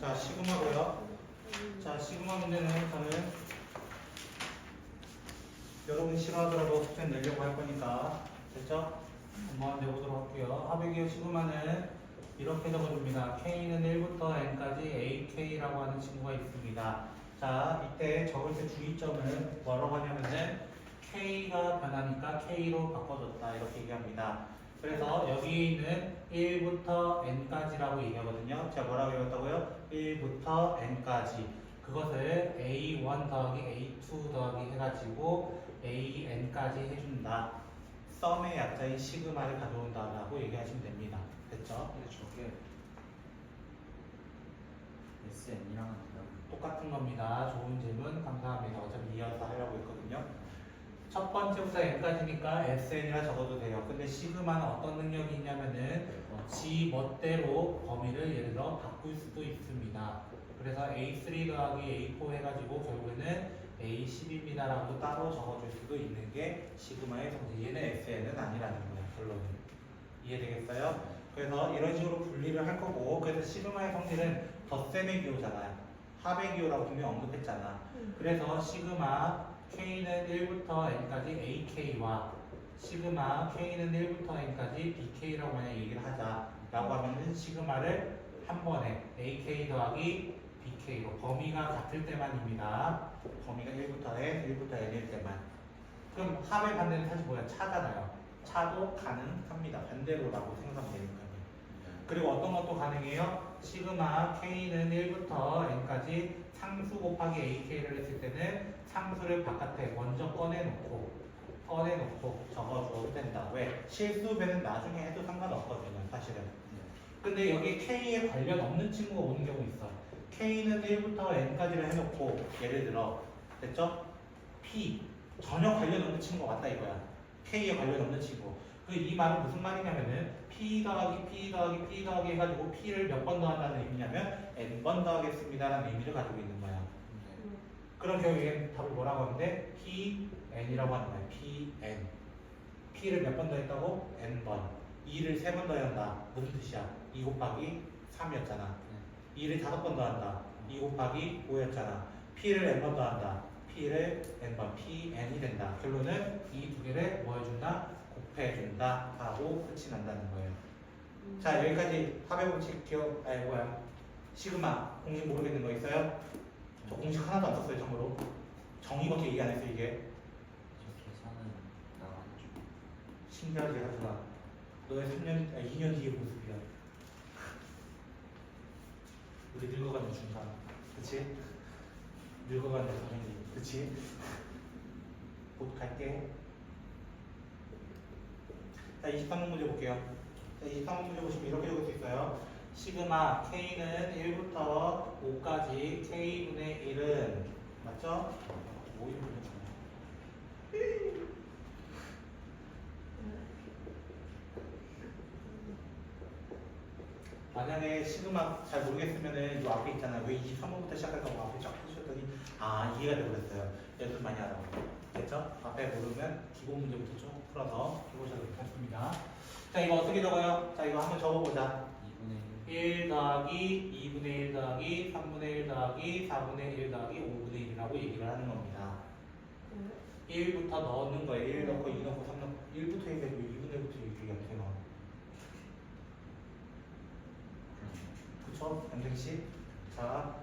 자, 시그마고요. 자, 시그마 문제는 저는 여러분 싫어하더라도 숙제 내려고 할 거니까 됐죠? 한번 내보도록 할게요. 하백이요 시그마는 이렇게 적어줍니다. K는 1부터 N까지 AK라고 하는 친구가 있습니다. 자, 이때 적을 때 주의점은 뭐라고 하냐면은 K가 변하니까 K로 바꿔줬다 이렇게 얘기합니다. 그래서 여기 있는 1부터 N까지라고 얘기하거든요. 제가 뭐라고 얘기했다고요? 1부터 N까지 그것을 A1 더하기 A2 더하기 해가지고 AN까지 해준다. 썸의 약자인 시그마를 가져온다라고 얘기하시면 됩니다. 됐죠? 근데 저게 SN이랑은 다른 똑같은 겁니다. 좋은 질문 감사합니다. 어차피 이어서 하려고 했거든요. 첫 번째부터 n까지니까 SN이라 적어도 돼요. 근데 시그마는 어떤 능력이 있냐면은 지 멋대로 범위를 예를 들어 바꿀 수도 있습니다. 그래서 A3 더하기 A4 해가지고 결국에는 A10입니다 라고 따로 적어줄 수도 있는 게 시그마의 성질. 얘는 SN은 아니라는 거예요. 결론은. 이해되겠어요? 그래서 이런 식으로 분리를 할 거고, 그래서 시그마의 성질은 덧셈의 기호잖아요. 합의 기호라고 분명히 언급했잖아. 그래서 시그마 K는 1부터 N까지 AK와 시그마 K는 1부터 N까지 BK라고 만약 얘기를 하자라고 하면은 시그마를 한 번에 AK 더하기 BK로 범위가 같을 때만입니다. 범위가 1부터 N, 1부터 N일 때만. 그럼 합의 반대는 사실 뭐야? 차잖아요. 차도 가능합니다. 반대로라고 생각하면 되니까요. 그리고 어떤 것도 가능해요? 시그마 K는 1부터 N까지 상수 곱하기 AK를 했을 때는 상수를 바깥에 먼저 꺼내놓고 적어줘도 된다. 왜? 실수배는 나중에 해도 상관없거든요. 사실은. 근데 여기 K에 관련 없는 친구가 오는 경우 있어. K는 1부터 N까지를 해놓고 예를 들어 됐죠? P 전혀 관련 없는 친구가 왔다 이거야. K에 관련 없는 친구. 이 말은 무슨 말이냐면은 P 더하기 P 더하기 P 더하기 해가지고 P를 몇 번 더한다는 의미냐면 N번 더하겠습니다라는 의미를 가지고 있는 거야. 그런 경우에 답을 뭐라고 하는데 PN이라고 하는 거야. PN. P를 몇 번 더했다고? N번. 2를 3번 더한다. 무슨 뜻이야? 2 곱하기 3이었잖아. 2를 5번 더한다. 2 곱하기 5였잖아. P를 N번 더한다. P를 N번. PN이 된다. 결론은 이 두 개를 뭐 해준다? 곱해준다 하고 끝이 난다는 거예요. 자, 여기까지 합의 법칙 기억, 시그마 공식 모르겠는 거 있어요? 저 공식 하나도 안 썼어요. 참고로 정의밖에 얘기 안 했어요. 이게 저 계산은 나가죠. 신기하게 하지마. 너의 2년 뒤의 모습이야. 우리 늙어가는 중간, 그치? 늙어가는 당연히, 그치? 곧 갈게. 자, 23번 문제 볼게요. 자, 23번 문제 보시면 이렇게 적을 수 있어요. 시그마 K는 1부터 5까지 K분의 1은 맞죠? 5인분이잖아요. 만약에 시그마 잘 모르겠으면은 이 앞에 있잖아요. 왜 23번부터 시작해서 앞에 쫙 해주셨더니 이해가 되버렸어요. 연습 많이 하라고. 됐죠? 앞에 모르면 기본 문제부터 쭉 풀어서 해보셔도 괜찮습니다. 자, 이거 어떻게 적어요? 자, 이거 한번 적어보자. 2분의 1 더하기 2분의 1 더하기 3분의 1 더하기 4분의 1 더하기 5분의 1이라고 얘기를 하는 겁니다. 1부터 넣는 거예요. 1 넣고 2 넣고 3 넣고 1부터 얘기하고 2분의 1부터 얘기하면 되나? 그쵸? 양생씨? 자,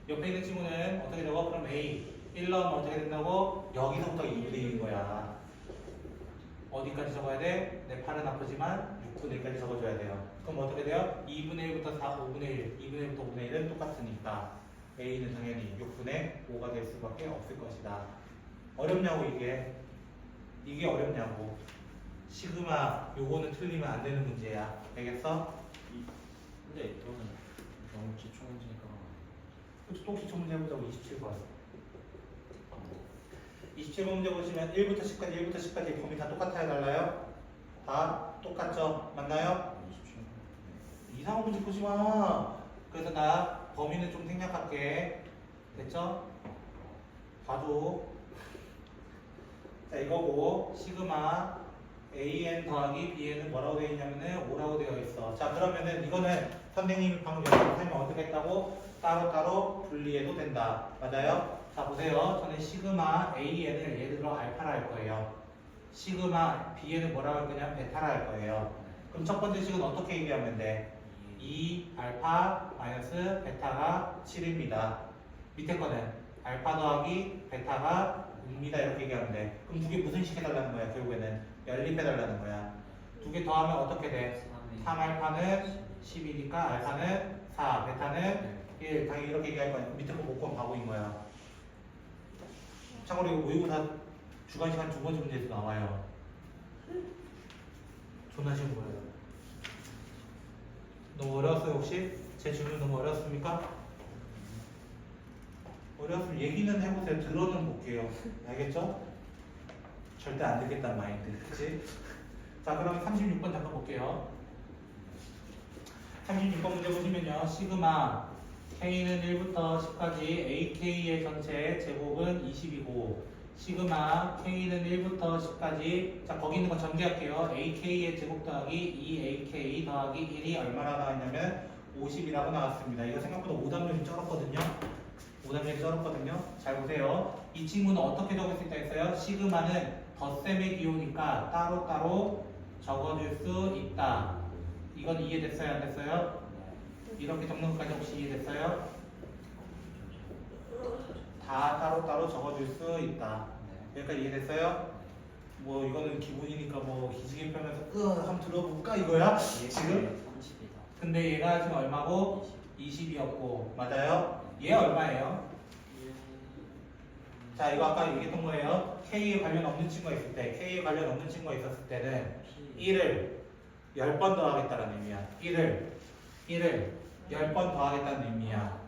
옆에 있는 친구는 어떻게 적어? 그럼 A 1 넣으면 어떻게 된다고? 여기서부터 2분의 1인 거야. 어디까지 적어야 돼? 내 팔은 아프지만 6분의 1까지 적어줘야 돼요. 그럼 어떻게 돼요? 2분의 1부터 4, 5분의 1, 2분의 1부터 5분의 1은 똑같으니까 A는 당연히 6분의 5가 될 수밖에 없을 것이다. 어렵냐고 이게? 이게 어렵냐고. 시그마 요거는 틀리면 안 되는 문제야. 알겠어? 근데 이거는 너무 기초 문제니까 그쵸? 또 기초 문제 해보자고. 27번 27번 문제 보시면 1부터 10까지 1부터 10까지 범위 다 똑같아요? 달라요? 다 똑같죠? 맞나요? 27번 이상한 문제 보지마. 그래서 나 범위는 좀 생략할게. 됐죠? 봐줘. 자, 이거고 시그마 AN 더하기 BN은 뭐라고 되어 있냐면은 5라고 되어 있어. 자, 그러면은 이거는 선생님이 방금 여기서 설명 어떻게 했다고? 따로따로 분리해도 된다. 맞아요? 자, 보세요. 저는 시그마 AN을 예를 들어 알파라 할 거예요. 시그마 BN은 뭐라고 할 거냐? 베타라 할 거예요. 그럼 첫 번째 식은 어떻게 얘기하면 돼? 2 알파 마이너스 베타가 7입니다. 밑에 거는 알파 더하기 베타가 6입니다. 이렇게 얘기하면 돼. 그럼 두 개 무슨 식 해달라는 거야? 결국에는 연립해달라는 거야. 두 개 더하면 어떻게 돼? 3 알파는 10이니까 알파는 4, 베타는 1. 당연히 이렇게 얘기할 거야. 밑에 거 복권 바보인 거야. 참고로 이거 모의고사 주간시간 두 번째 문제에서 나와요. 존나 쉬운 거예요. 너무 어려웠어요 혹시? 제 질문 너무 어려웠습니까? 어려웠으면 얘기는 해보세요. 들어는 볼게요. 알겠죠? 절대 안 되겠다는 마인드. 그치? 자, 그럼 36번 잠깐 볼게요. 36번 문제 보시면요. 시그마 K는 1부터 10까지 AK의 전체 제곱은 20이고 시그마 K는 1부터 10까지 자 거기 있는 거 전개할게요. AK의 제곱 더하기 2AK 더하기 1이 얼마나 나왔냐면 50이라고 나왔습니다. 이거 생각보다 오답률이 쩔었거든요. 오답률이 쩔었거든요. 잘 보세요. 이 친구는 어떻게 적을 수 있다 했어요? 시그마는 덧셈의 기호니까 따로따로 적어줄 수 있다. 이건 이해됐어요? 안 됐어요? 이렇게 적는 것까지 혹시 이해됐어요? 다 따로따로 적어줄 수 있다. 여기까지 이해됐어요? 뭐 이거는 기본이니까 뭐 기지개 펴면서 한번 들어볼까 이거야? 지금? 30이다. 근데 얘가 지금 얼마고? 20이었고 맞아요? 얘 얼마예요? 자 이거 아까 얘기했던 거예요. K에 관련 없는 친구가 있을 때 K에 관련 없는 친구가 있었을 때는 1을 10번 더하겠다는 의미야. 1을 10번 더하겠다는 의미야.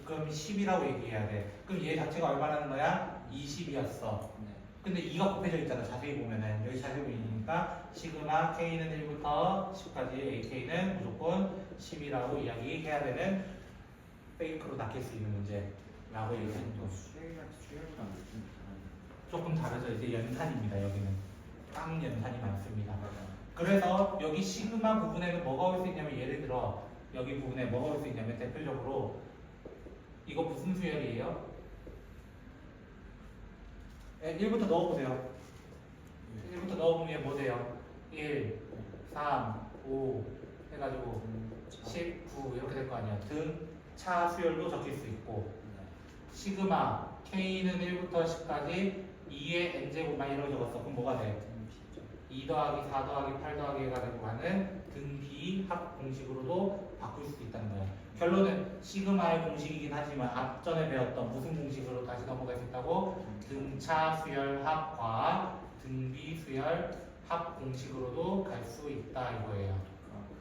그럼 10이라고 얘기해야 돼. 그럼 얘 자체가 얼마라는 거야? 20이었어. 근데 2가 곱해져 있잖아. 자세히 보면은 여기 자세히 보이니까 시그마 K는 1부터 10까지 AK는 무조건 10이라고 이야기해야 되는 페이크로 낚일 수 있는 문제라고 얘기했죠. 수열이랑 느낌 조금 다르죠. 이제 연산입니다. 여기는 깡 연산이 많습니다. 그래서 여기 시그마 부분에는 뭐가 올 수 있냐면 예를 들어 여기 부분에 뭐가 올 수 있냐면 대표적으로 이거 무슨 수열이에요? 1부터 넣어보세요. 1부터 넣어보면 얘 뭐 돼요? 1, 3, 5 해가지고 10, 9 이렇게 될 거 아니야. 등, 차 수열도 적힐 수 있고 시그마 K는 1부터 10까지 2의 n제곱만 이렇게 적었어. 그럼 뭐가 돼? 2 더하기 4 더하기 8 더하기가 되고 하는 등비 합 공식으로도 바꿀 수도 있다는 거야. 결론은 시그마의 공식이긴 하지만 앞전에 배웠던 무슨 공식으로 다시 넘어갈 수 있다고? 등차 수열 합과 등비 수열 합 공식으로도 갈 수 있다 이거예요.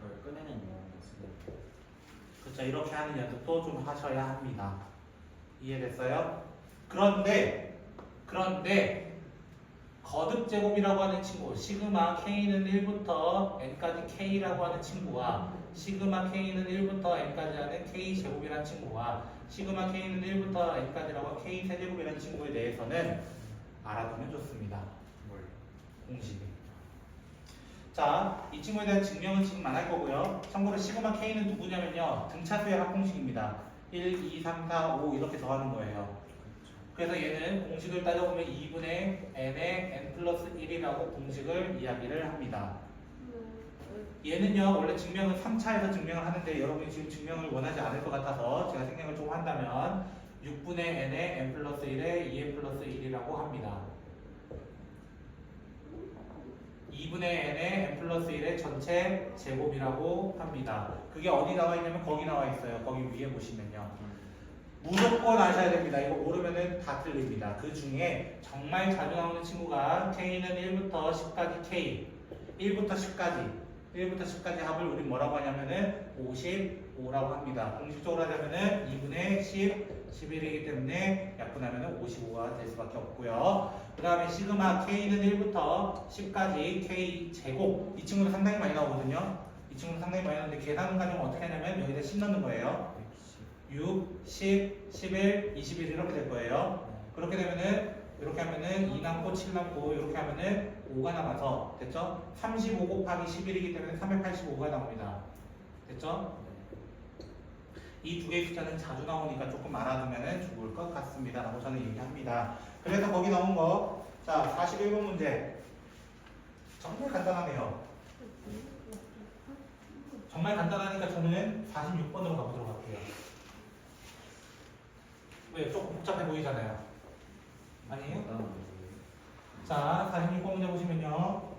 그걸 꺼내는 용어였어요. 그렇죠. 이렇게 하는 연습도 좀 하셔야 합니다. 이해됐어요? 그런데 거듭 제곱이라고 하는 친구 시그마 K는 1부터 n까지 K라고 하는 친구와 시그마 K는 1부터 n까지 하는 K 제곱이라는 친구와 시그마 K는 1부터 n까지라고 K 세제곱이라는 친구에 대해서는 알아두면 좋습니다. 뭘? 공식이. 자, 이 친구에 대한 증명은 지금 안 할 거고요. 참고로 시그마 K는 누구냐면요. 등차수의 합공식입니다. 1, 2, 3, 4, 5 이렇게 더하는 거예요. 그래서 얘는 공식을 따져보면 2분의 n의 n 플러스 1이라고 공식을 이야기를 합니다. 얘는요 원래 증명은 3차에서 증명을 하는데 여러분이 지금 증명을 원하지 않을 것 같아서 제가 생략을 좀 한다면 6분의 n의 n 플러스 1의 2n 플러스 1이라고 합니다. 2분의 n의 n 플러스 1의 전체 제곱이라고 합니다. 그게 어디 나와 있냐면 거기 나와 있어요. 거기 위에 보시면요. 무조건 아셔야 됩니다. 이거 모르면은 다 틀립니다. 그 중에 정말 자주 나오는 친구가 K는 1부터 10까지 K 1부터 10까지 합을 우리 뭐라고 하냐면은 55라고 합니다. 공식적으로 하자면은 2분의 10, 11이기 때문에 약분하면은 55가 될 수밖에 없고요. 그 다음에 시그마 K는 1부터 10까지 K 제곱 이 친구는 상당히 많이 나오거든요. 이 친구는 상당히 많이 나오는데 계산 과정은 어떻게 하냐면 여기다 10 넣는 거예요. 6, 10, 11, 21 이렇게 될 거예요. 그렇게 되면은 이렇게 하면은 2 남고 7 남고 이렇게 하면은 5가 남아서 됐죠? 35 곱하기 11이기 때문에 385가 나옵니다. 됐죠? 이 두 개의 숫자는 자주 나오니까 조금 알아두면 좋을 것 같습니다. 라고 저는 얘기합니다. 그래서 거기 나온 거, 자, 41번 문제. 정말 간단하네요. 정말 간단하니까 저는 46번으로 가보도록 할게요. 왜? 조금 복잡해 보이잖아요. 아니에요? 자, 46번 문제 보시면요.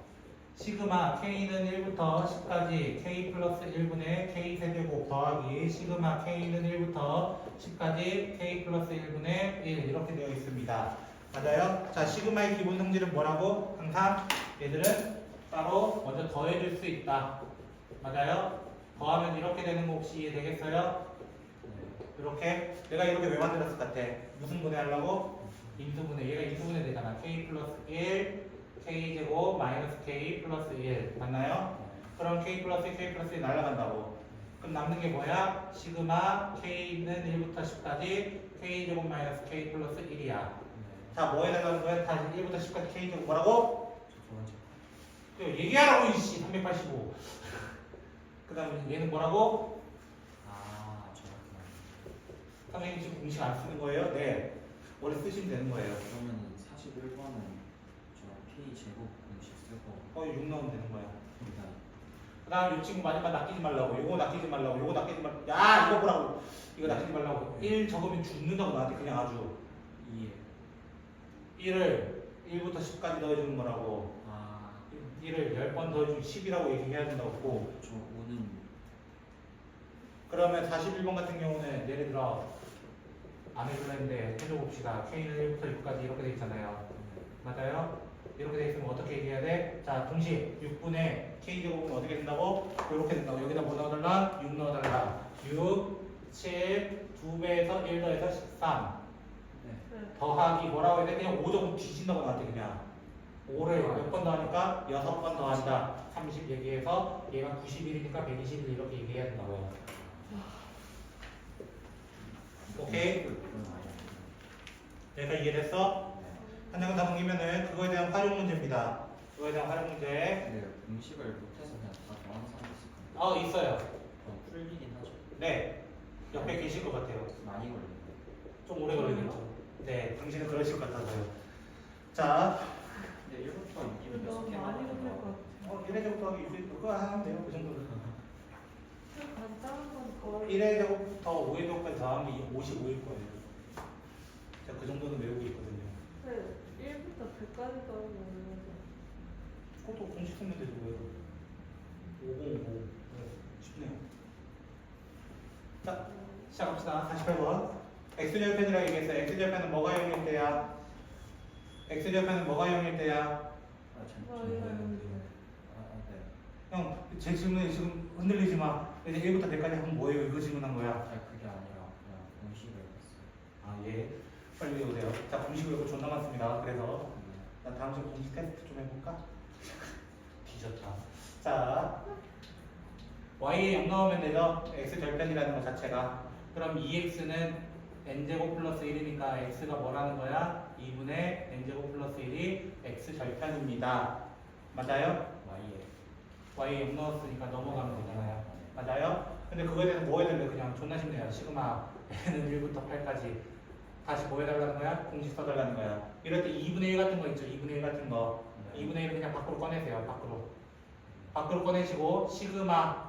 시그마 K는 1부터 10까지 K 플러스 1분의 K 세제곱 더하기 시그마 K는 1부터 10까지 K 플러스 1분의 1 이렇게 되어 있습니다. 맞아요? 자, 시그마의 기본 성질은 뭐라고? 항상 얘들은 따로 먼저 더해줄 수 있다. 맞아요? 더하면 이렇게 되는 거 혹시 이해되겠어요? 이렇게 내가 이렇게 왜 만들었을 것 같아? 무슨 분해하려고? 인수분해. 얘가 인수분해 되잖아. K 플러스 1 K제곱 마이너스 K 플러스 1 맞나요? 그럼 K 플러스 K 플러스 1 날아간다고. 그럼 남는 게 뭐야? 시그마 K는 1부터 10까지 K제곱 마이너스 K 플러스 1이야. 자, 뭐 해나가는 거야? 다시 1부터 10까지 K제곱 뭐라고? 얘기하라고 이씨 385. 그 다음에 얘는 뭐라고? 선생님 지금 공식 안 쓰는 거예요? 네. 원래 쓰시면 되는 거예요. 그러면 41번은 저 K 제곱 공식 쓰고 6 넣으면 되는 거야. 일단 그 다음 이 친구 마지막 낚이지 말라고. 요거 낚이지 말라고. 요거 낚이지 말라고. 야, 이거 보라고. 이거 낚이지 말라고. 1 적으면 죽는다고 나한테 그냥 아주. 1을 1부터 10까지 넣어주는 거라고. 1을 10번 더해주면 10이라고 얘기해야 된다고. 저 5는 그러면 41번 같은 경우는 예를 들어 안 해줄라 했는데 해줘봅시다. K는 1부터 6까지 이렇게 돼 있잖아요. 맞아요? 이렇게 돼 있으면 어떻게 얘기해야 돼? 자, 동시 6분의 K제곱은 어떻게 된다고? 이렇게 된다고. 여기다 뭐 넣어달라? 6 넣어달라. 6, 7, 2배에서 1 더해서 13 더하기 뭐라고 해야 돼? 그냥 5 적으면 뒤진다고 나한테 그냥 5를 몇 번 더하니까 6번 더한다. 30 얘기해서 얘가 91이니까 121 이렇게 얘기해야 된다고요. 오케이? 얘가 이해됐어? 한장은 다 넘기면은 그거에 대한 활용 문제입니다. 그거에 대한 활용 문제. 네, 공식을 못해서 그냥 다 더하는 사람도 있을 거예요. 있어요. 풀리긴 하죠. 네. 옆에 계실 것 같아요. 많이 걸리는데. 좀 오래 걸리겠죠. 네, 당신은 그러실 것 같아서요. 자, 근데 1부터 6이면 너무 6개 많이 걸릴 것 나오잖아요. 같아. 1회 제곱부터 그거 하면 돼요. 그 정도는. 간단한 건 거의 1회 제곱부터 5회 제곱까지 더하면 55일 거예요. 제가 그 정도는 외우고 있거든요. 1부터 100까지 떨어지는 그것도 공식 쓰면 되죠. 왜? 505. 쉽네요. 자, 시작합시다. 48번. X절편이라고 얘기했어요. X절편은 뭐가 0일 때야? X절편은 뭐가 0일 때야? 네. 형, 제 질문에 지금 흔들리지 마. 이제 1부터 100까지 하면 뭐예요? 이거 질문한 거야. 그게 아니라 그냥 공식을 했어요. 예. 빨리 오세요. 자, 공식 외우고 존나 많습니다. 그래서 나 다음 주에 공식 테스트 좀 해볼까? 뒤졌다. 자, y에 0 넣으면 되죠? x 절편이라는 것 자체가. 그럼 2x는 n제곱 플러스 1이니까 x가 뭐라는 거야? 2분의 n제곱 플러스 1이 x 절편입니다. 맞아요? y에 0 넣었으니까 넘어가면 되잖아요. 맞아요? 근데 그거에 대해서 뭐 해달래? 그냥 존나 쉽네요. 시그마 n은 1부터 8까지 다시 뭐 해달라는 거야? 공식 써달라는 거야. 이럴 때 2분의 1 같은 거 있죠? 2분의 1 같은 거. 2분의 1을 그냥 밖으로 꺼내세요. 밖으로 꺼내시고 시그마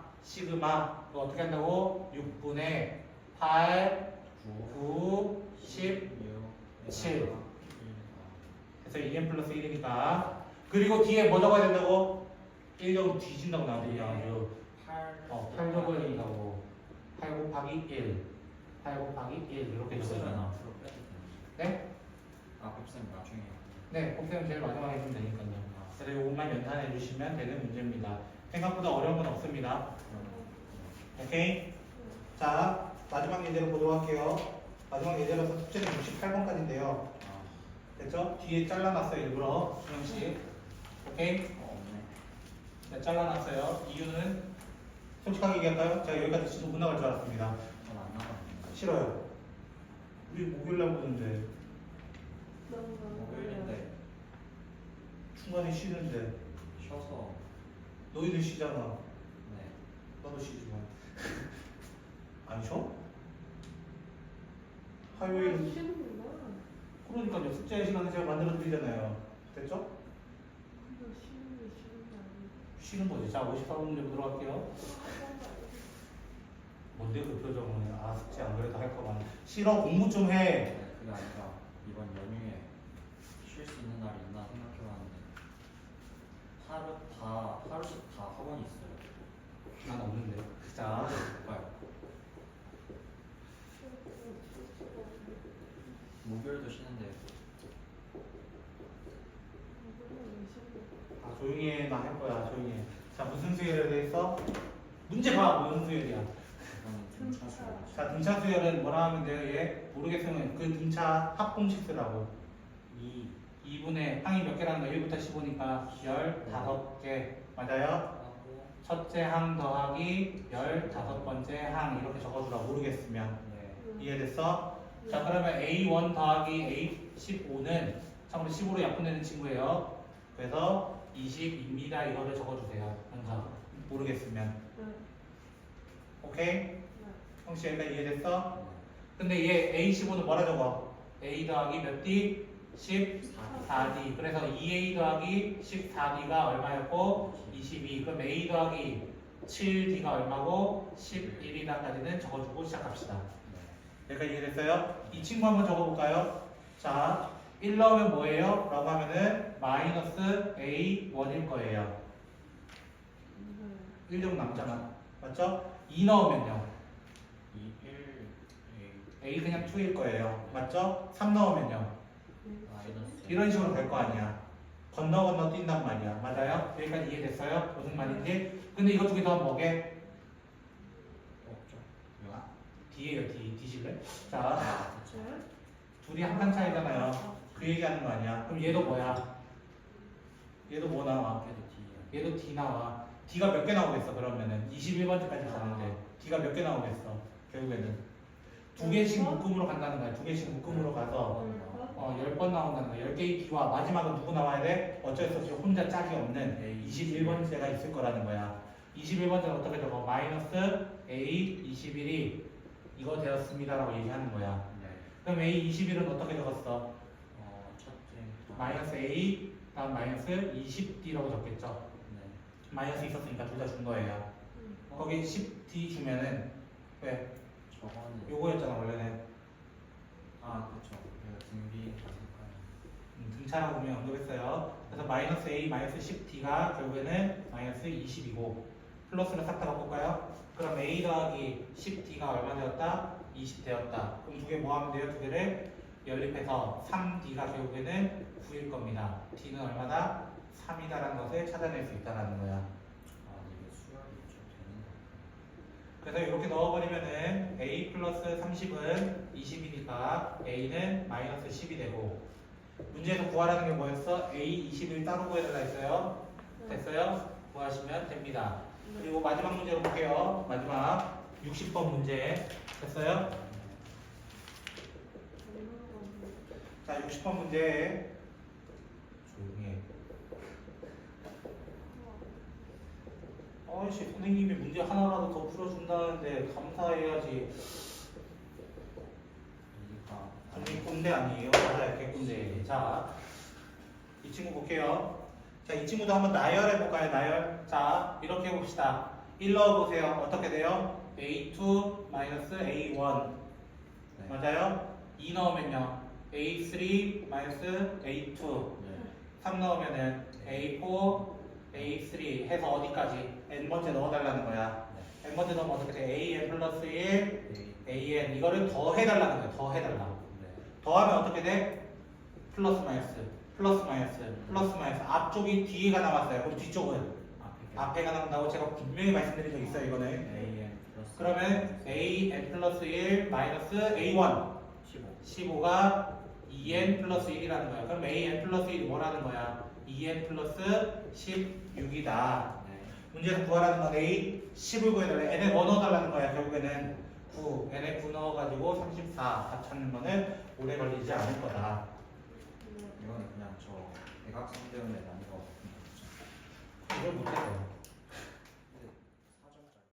그거 어떻게 한다고? 6분의 8 9 10 7 그래서 2n 플러스 1이니까 그리고 뒤에 뭐 적어야 된다고? 1 적으면 뒤진다고 나한테 그냥 아주 8 적어야 된다고. 8 곱하기 1 이렇게 적어요. 네? 곱셈 나중에. 네, 곱셈은 제일 마지막에 해주면 되니까요. 그래서 이것만 연산해 주시면 되는 문제입니다. 생각보다 어려운 건 없습니다. 오케이? 자, 마지막 예제로 보도록 할게요. 마지막 예제로서 숙제는 68번까지인데요. 됐죠? 뒤에 잘라놨어요, 일부러. 준영씨. 오케이? 네, 잘라놨어요. 이유는 솔직하게 얘기할까요? 제가 여기까지 지도 못 나갈 줄 알았습니다. 전안 나가는데. 싫어요. 우리 목요일날 보는데. 목요일인데 중간에 쉬는데 쉬어서 너희들 쉬잖아. 네. 나도 쉬지만 안 쉬어? 화요일 쉬는구나. 그러니까요. 숙제 시간에 제가 만들어 드리잖아요. 됐죠? 근데 쉬는 게 쉬는 게 아니고. 쉬는 거지. 자, 54분 문제 보도록 할게요. 뭔데 그 표정은? 아, 숙제 안 그래도 할 거만. 싫어, 공부 좀 해. 네, 그게 아니라 이번 연휴에 쉴 수 있는 날이 있나 생각해봤는데 하루씩 다 학원이 있어요. 난 없는데. 자, 봐요. 목요일도 쉬는데 아, 조용히 해. 나 할 거야. 조용히 해. 자, 무슨 수열에 대해서? 문제 봐. 무슨 수열이야? 이거는 등차 수요. 자, 등차 수열은 뭐라 하면 돼요? 얘 모르겠으면 그 등차 합공식 쓰라고. 2분의 항이 몇 개라는 거 1부터 15니까 15개. 맞아요? 하고 첫째 항 더하기 15번째 항 이렇게 적어주라. 모르겠으면. 네. 이해됐어? 자, 그러면 A1 더하기 A15는 참고로 15로 약분되는 친구예요. 그래서 20입니다. 이거를 적어주세요. 항상 모르겠으면. 오케이? 형씨 여기까지 이해됐어? 근데 얘 A15는 뭐라 적어? A 더하기 몇 D? 14D. 그래서 2A 더하기 14D가 얼마였고? 22. 그럼 A 더하기 7D가 얼마고? 11이다까지는 적어주고 시작합시다. 여기까지 이해됐어요? 이 친구 한번 적어볼까요? 자, 1 넣으면 뭐예요? 라고 하면은 마이너스 A1일 거예요. 1 정도 남잖아. 맞죠? 2 넣으면요. 2, 1, A 그냥 2일 거예요. 맞죠? 3 넣으면요. 마이너스 이런 식으로 될 거 아니야. 건너 뛴단 말이야. 맞아요? 여기까지 이해됐어요? 무슨 말인지? 근데 이거 두 개 더하면 뭐게? 없죠. D예요, D. D실래? 자, 아, 그쵸. 둘이 한 칸 차이잖아요. 그 얘기하는 거 아니야. 그럼 얘도 뭐야? 얘도 뭐 나와? 그래도 D예요. 얘도 D 나와. D가 몇 개 나오겠어, 그러면은? 21번째까지 가는데. D가 몇 개 나오겠어, 결국에는? 두 개씩 묶음으로 간다는 거야. 두 개씩 묶음으로 가서 10번 나온다는 거야. 10개의 D와 마지막은 누구 나와야 돼? 어쩔 수 없이 혼자 짝이 없는 21번째가 있을 거라는 거야. 21번째는 어떻게 적어? 마이너스 A21이 이거 되었습니다라고 얘기하는 거야. 네. 그럼 A21은 어떻게 적었어? 첫째 마이너스 A 다음 마이너스 20D라고 적겠죠. 네. 마이너스 있었으니까 둘 다 준 거예요. 거기 10D 주면은 왜? 저거는 요거였잖아 원래는. 아 그쵸. 내가 등비 가니까요. 등차라고 보면 언급했어요. 그래서 마이너스 A 마이너스 10D가 결국에는 마이너스 20이고 플러스를 싹 다 바꿀까요? 그럼 A 더하기 10D가 얼마 되었다? 20 되었다. 그럼 두 개 뭐 하면 돼요? 두 개를 연립해서 3D가 결국에는 9일 겁니다. D는 얼마다? 3이다라는 것을 찾아낼 수 있다는 거야. 아 이게 수열이 좀 되는 거. 그래서 이렇게 넣어버리면은 A 플러스 30은 20이니까 A는 마이너스 10이 되고 문제에서 구하라는 게 뭐였어? A 21 따로 구해달라 했어요. 됐어요? 구하시면 됩니다. 그리고 마지막 문제로 볼게요. 마지막 60번 문제 됐어요? 자 60번 문제 조용히 해. 아이씨 선생님이 문제 하나라도 더 풀어준다는데 감사해야지. 이가 선생님 꼰대 아니에요? 맞아요 개꼰대. 자 이 친구 볼게요. 자 이 친구도 한번 나열해 볼까요? 나열. 자 이렇게 해봅시다. 1 넣어보세요. 어떻게 돼요? A2 마이너스 A1 네. 맞아요? 2 넣으면요 A3 마이너스 A2 네. 3 넣으면은 A4 A3 해서 어디까지? n번째 넣어달라는 거야. 네. n번째 넣으면 어떻게 돼? an 플러스 1 A an 이거를 더 해달라는 거야. 더 해달라. 네. 더하면 어떻게 돼? 플러스 마이너스 플러스 마이너스 플러스 마이너스 앞쪽이 뒤가 나왔어요. 그럼 뒤쪽은 앞에가 나온다고 제가 분명히 말씀드린 적 있어요. 이거는 AN 플러스 그러면 an 플러스 1 마이너스 a1 15 15가 2n 플러스 1이라는 거야. 그럼 an 플러스 1이 뭐라는 거야? 2n 플러스 16이다. 네. 문제에서 구하라는 건 a 10을 구해달래. n에 뭐 넣어달라는 거야. 결국에는 9 n에 9 넣어가지고 34 답 찾는 거는 오래 걸리지 않을 거다. 이거는 그냥 저 대각선 때문에 난이도가 높은 거죠. 이걸 못해요.